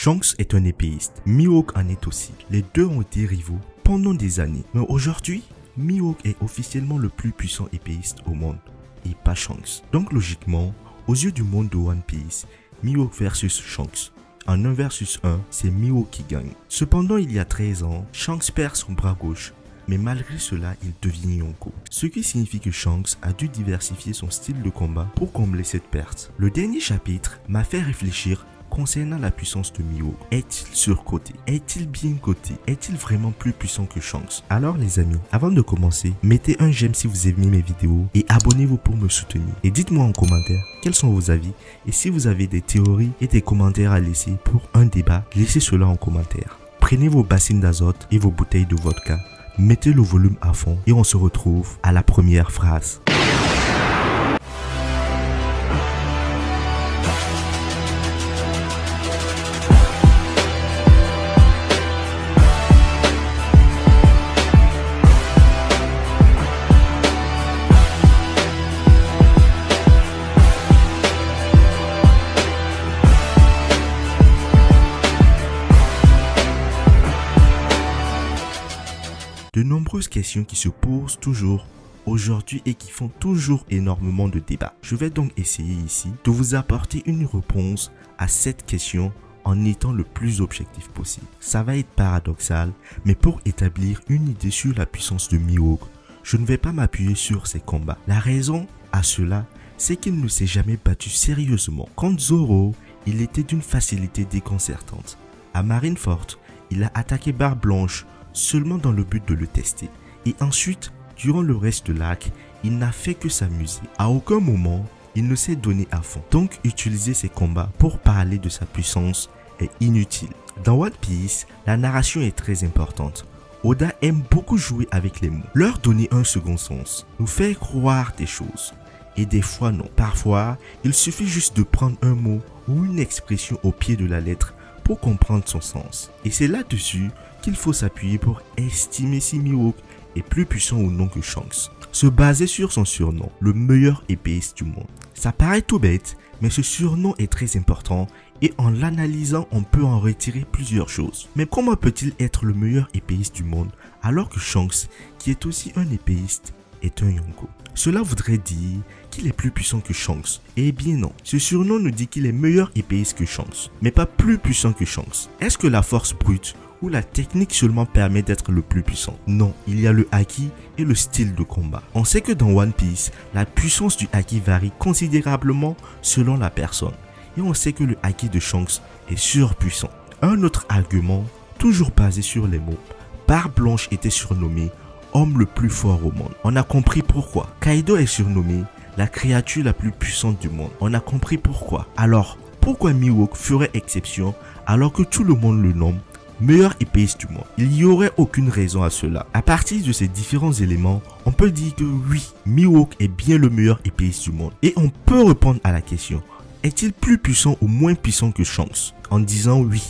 Shanks est un épéiste, Mihawk en est aussi. Les deux ont été rivaux pendant des années. Mais aujourd'hui, Mihawk est officiellement le plus puissant épéiste au monde, et pas Shanks. Donc logiquement, aux yeux du monde de One Piece, Mihawk versus Shanks. En 1 versus 1, c'est Mihawk qui gagne. Cependant, il y a 13 ans, Shanks perd son bras gauche, mais malgré cela, il devient Yonko. Ce qui signifie que Shanks a dû diversifier son style de combat pour combler cette perte. Le dernier chapitre m'a fait réfléchir concernant la puissance de Mihawk. Est-il surcoté? Est-il bien coté? Est-il vraiment plus puissant que Shanks? Alors les amis, avant de commencer, mettez un j'aime si vous aimez mes vidéos et abonnez-vous pour me soutenir. Et dites-moi en commentaire quels sont vos avis et si vous avez des théories et des commentaires à laisser pour un débat, laissez cela en commentaire. Prenez vos bassines d'azote et vos bouteilles de vodka, mettez le volume à fond et on se retrouve à la première phrase. De nombreuses questions qui se posent toujours aujourd'hui et qui font toujours énormément de débats. Je vais donc essayer ici de vous apporter une réponse à cette question en étant le plus objectif possible. Ça va être paradoxal, mais pour établir une idée sur la puissance de Mihawk, je ne vais pas m'appuyer sur ses combats. La raison à cela, c'est qu'il ne s'est jamais battu sérieusement. Contre Zoro, il était d'une facilité déconcertante. À Marineford, il a attaqué Barbe Blanche seulement dans le but de le tester. Et ensuite, durant le reste de l'arc, il n'a fait que s'amuser. À aucun moment, il ne s'est donné à fond. Donc, utiliser ses combats pour parler de sa puissance est inutile. Dans One Piece, la narration est très importante. Oda aime beaucoup jouer avec les mots, leur donner un second sens, nous faire croire des choses. Et des fois non. Parfois, il suffit juste de prendre un mot ou une expression au pied de la lettre pour comprendre son sens. Et c'est là-dessus qu'il faut s'appuyer pour estimer si Mihawk est plus puissant ou non que Shanks. Se baser sur son surnom, le meilleur épéiste du monde. Ça paraît tout bête, mais ce surnom est très important et en l'analysant, on peut en retirer plusieurs choses. Mais comment peut-il être le meilleur épéiste du monde alors que Shanks, qui est aussi un épéiste, est un Yonko? Cela voudrait dire qu'il est plus puissant que Shanks. Eh bien non, ce surnom nous dit qu'il est meilleur épéiste que Shanks, mais pas plus puissant que Shanks. Est-ce que la force brute ou la technique seulement permet d'être le plus puissant? Non, il y a le haki et le style de combat. On sait que dans One Piece, la puissance du haki varie considérablement selon la personne. Et on sait que le haki de Shanks est surpuissant. Un autre argument, toujours basé sur les mots, Barbe Blanche était surnommé homme le plus fort au monde. On a compris pourquoi. Kaido est surnommé la créature la plus puissante du monde. On a compris pourquoi. Alors, pourquoi Mihawk ferait exception alors que tout le monde le nomme meilleur épéiste du monde? Il n'y aurait aucune raison à cela. À partir de ces différents éléments, on peut dire que oui, Mihawk est bien le meilleur épéiste du monde. Et on peut répondre à la question, est-il plus puissant ou moins puissant que Shanks? En disant oui,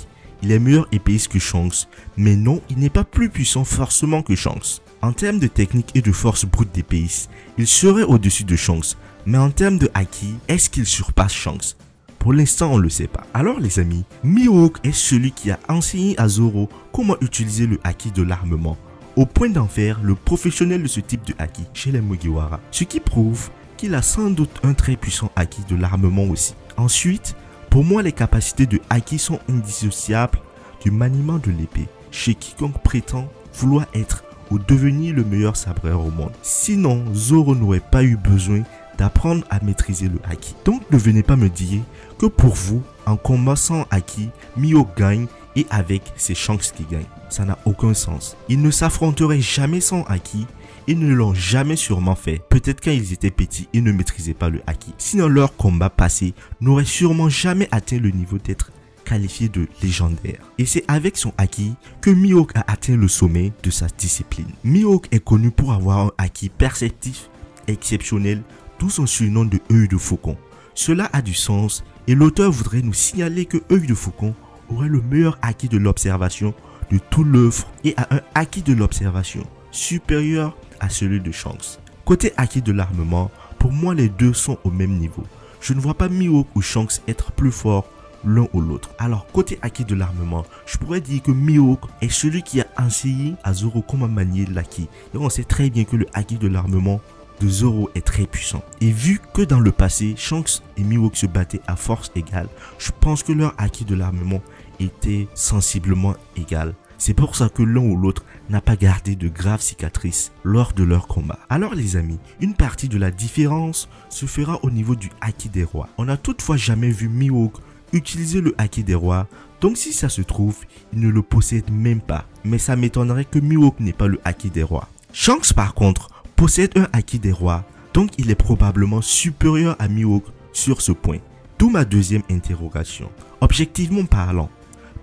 il est meilleur épéiste que Shanks, mais non, il n'est pas plus puissant forcément que Shanks. En termes de technique et de force brute d'épéiste, il serait au-dessus de Shanks, mais en termes de haki, est-ce qu'il surpasse Shanks? Pour l'instant, on ne le sait pas. Alors les amis, Mihawk est celui qui a enseigné à Zoro comment utiliser le haki de l'armement, au point d'en faire le professionnel de ce type de haki chez les Mugiwara. Ce qui prouve qu'il a sans doute un très puissant haki de l'armement aussi. Ensuite, pour moi les capacités de haki sont indissociables du maniement de l'épée, chez quiconque prétend vouloir être ou devenir le meilleur sabreur au monde. Sinon, Zoro n'aurait pas eu besoin d'apprendre à maîtriser le haki. Donc ne venez pas me dire que pour vous, en combat sans haki, Mihawk gagne et avec c'est Shanks qui gagne. Ça n'a aucun sens. Ils ne s'affronteraient jamais sans haki et ne l'ont jamais sûrement fait. Peut-être quand ils étaient petits et ne maîtrisaient pas le haki. Sinon leur combat passé n'aurait sûrement jamais atteint le niveau d'être qualifié de légendaire. Et c'est avec son haki que Mihawk a atteint le sommet de sa discipline. Mihawk est connu pour avoir un haki perceptif exceptionnel, d'où son surnom de œil de faucon. Cela a du sens et l'auteur voudrait nous signaler que œil de faucon aurait le meilleur haki de l'observation de tout l'œuvre et a un haki de l'observation supérieur à celui de Shanks. Côté haki de l'armement, pour moi les deux sont au même niveau. Je ne vois pas Mihawk ou Shanks être plus fort l'un ou l'autre. Alors côté haki de l'armement, je pourrais dire que Mihawk est celui qui a enseigné à Zoro comment manier l'haki. Et on sait très bien que le haki de l'armement de Zoro est très puissant. Et vu que dans le passé, Shanks et Mihawk se battaient à force égale, je pense que leur haki de l'armement était sensiblement égal. C'est pour ça que l'un ou l'autre n'a pas gardé de graves cicatrices lors de leur combat. Alors les amis, une partie de la différence se fera au niveau du haki des rois. On n'a toutefois jamais vu Mihawk utiliser le haki des rois, donc si ça se trouve, il ne le possède même pas. Mais ça m'étonnerait que Mihawk n'ait pas le haki des rois. Shanks par contre possède un haki des rois, donc il est probablement supérieur à Mihawk sur ce point. D'où ma deuxième interrogation. Objectivement parlant,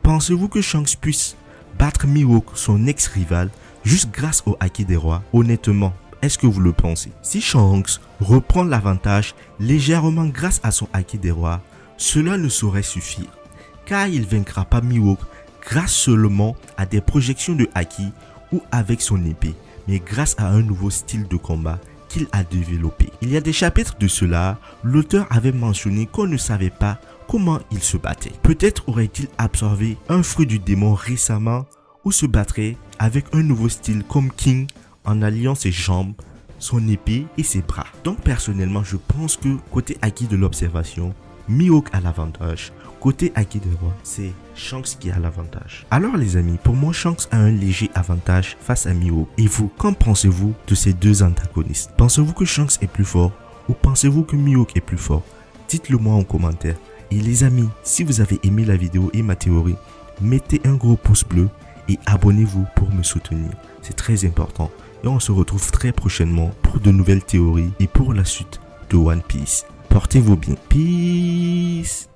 pensez-vous que Shanks puisse battre Mihawk, son ex-rival, juste grâce au haki des rois? Honnêtement, est-ce que vous le pensez? Si Shanks reprend l'avantage légèrement grâce à son haki des rois, cela ne saurait suffire, car il vaincra pas Mihawk grâce seulement à des projections de haki ou avec son épée, mais grâce à un nouveau style de combat qu'il a développé. Il y a des chapitres de cela, l'auteur avait mentionné qu'on ne savait pas comment il se battait. Peut-être aurait-il absorbé un fruit du démon récemment ou se battrait avec un nouveau style comme King en alliant ses jambes, son épée et ses bras. Donc personnellement, je pense que côté haki de l'observation, Mihawk a l'avantage. Côté haki des rois, c'est Shanks qui a l'avantage. Alors les amis, pour moi Shanks a un léger avantage face à Mihawk. Et vous, qu'en pensez-vous de ces deux antagonistes? Pensez-vous que Shanks est plus fort ou pensez-vous que Mihawk est plus fort? Dites-le moi en commentaire. Et les amis, si vous avez aimé la vidéo et ma théorie, mettez un gros pouce bleu et abonnez-vous pour me soutenir. C'est très important. Et on se retrouve très prochainement pour de nouvelles théories et pour la suite de One Piece. Portez-vous bien. Peace.